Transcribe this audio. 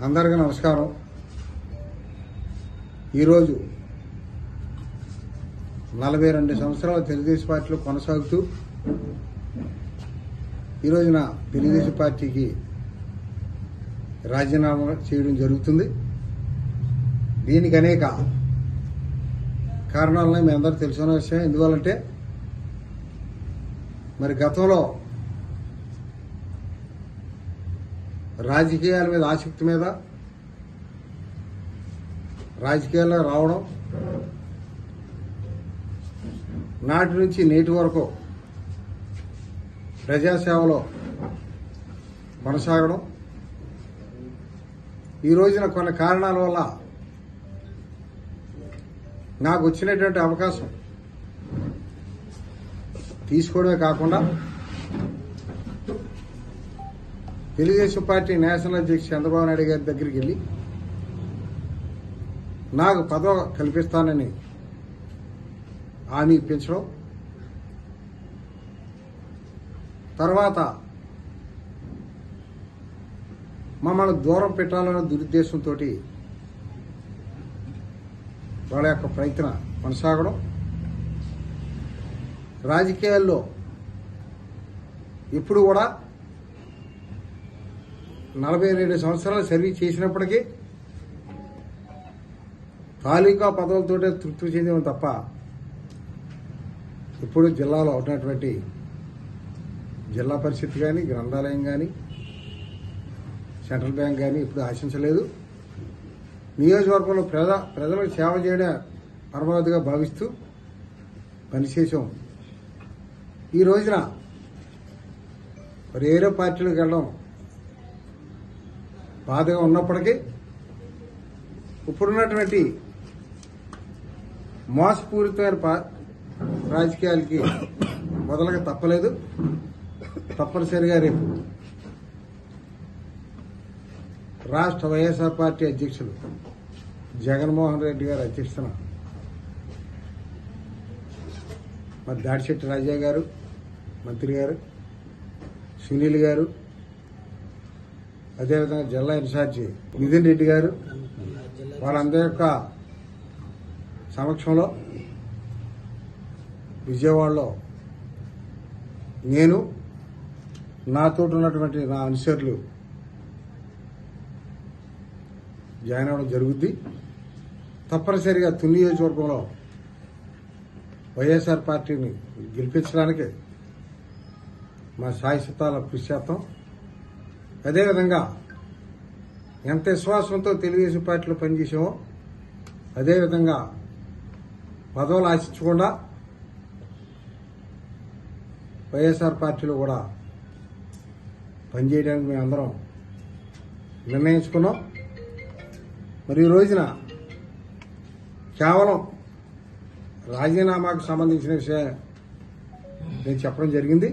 అందరికీ నమస్కారం. ఈరోజు 42 సంవత్సరాల తెలుగుదేశం పార్టీలో కొనసాగుతూ ఈరోజున తెలుగుదేశం పార్టీకి రాజీనామా చేయడం జరుగుతుంది. దీనికి అనేక కారణాలని మీ అందరూ తెలుసుకున్న విషయం. ఎందువల్లంటే మరి గతంలో రాజకీయాల మీద ఆసక్తి మీద రాజకీయాల్లో రావడం, నాటి నుంచి నేటి వరకు ప్రజాసేవలో కొనసాగడం, ఈ రోజున కొన్ని కారణాల వల్ల నాకు వచ్చినటువంటి అవకాశం తీసుకోవడమే కాకుండా తెలుగుదేశం పార్టీ నేషనల్ అధ్యక్షుడు చంద్రబాబు నాయుడు గారి దగ్గరికి వెళ్ళి నాకు పదవి కల్పిస్తానని హామీ ఇప్పించడం, తర్వాత మమ్మల్ని దూరం పెట్టాలనే దురుద్దేశంతో వాళ్ళ యొక్క ప్రయత్నం కొనసాగడం, రాజకీయాల్లో ఇప్పుడు కూడా 42 సంవత్సరాలు సర్వీస్ చేసినప్పటికీ తాలూకా పదవులతోటే తృప్తి చెందాం తప్ప ఇప్పుడు జిల్లాలో ఉన్నటువంటి జిల్లా పరిషత్ కానీ, గ్రంథాలయం కానీ, సెంట్రల్ బ్యాంక్ కానీ ఇప్పుడు ఆశించలేదు. నియోజకవర్గంలో ప్రజలకు సేవ చేయడం పరమావధిగా భావిస్తూ పనిచేసాం. ఈ రోజున వేరే పార్టీలకు వెళ్ళడం బాధగా ఉన్నప్పటికీ ఇప్పుడున్నటువంటి మోసపూరితమైన రాజకీయాలకి మొదలగా తప్పలేదు. తప్పనిసరిగా రేపు రాష్ట్ర వైఎస్ఆర్ పార్టీ అధ్యక్షులు జగన్మోహన్ రెడ్డి గారి అధ్యక్షతన మరి దాడిశెట్టి రాజా గారు, మంత్రి గారు, సునీల్ గారు, అదేవిధంగా జిల్లా ఇన్ఛార్జి నితిన్ రెడ్డి గారు, వాళ్ళందరి యొక్క సమక్షంలో విజయవాడలో నేను, నాతో ఉన్నటువంటి నా అనుచరులు జాయిన్ అవ్వడం జరుగుద్ది. తప్పనిసరిగా తుని నియోజకవర్గంలో వైఎస్ఆర్ పార్టీని గెలిపించడానికి మా శాయశతాల కృషి చేస్తాం. అదేవిధంగా ఎంత విశ్వాసంతో తెలుగుదేశం పార్టీలో పనిచేసామో అదేవిధంగా పదవులు ఆశించకుండా వైఎస్ఆర్ పార్టీలో కూడా పనిచేయడానికి మేమందరం నిర్ణయించుకున్నాం. మరి ఈ రోజున కేవలం రాజీనామాకు సంబంధించిన విషయం నేను చెప్పడం జరిగింది.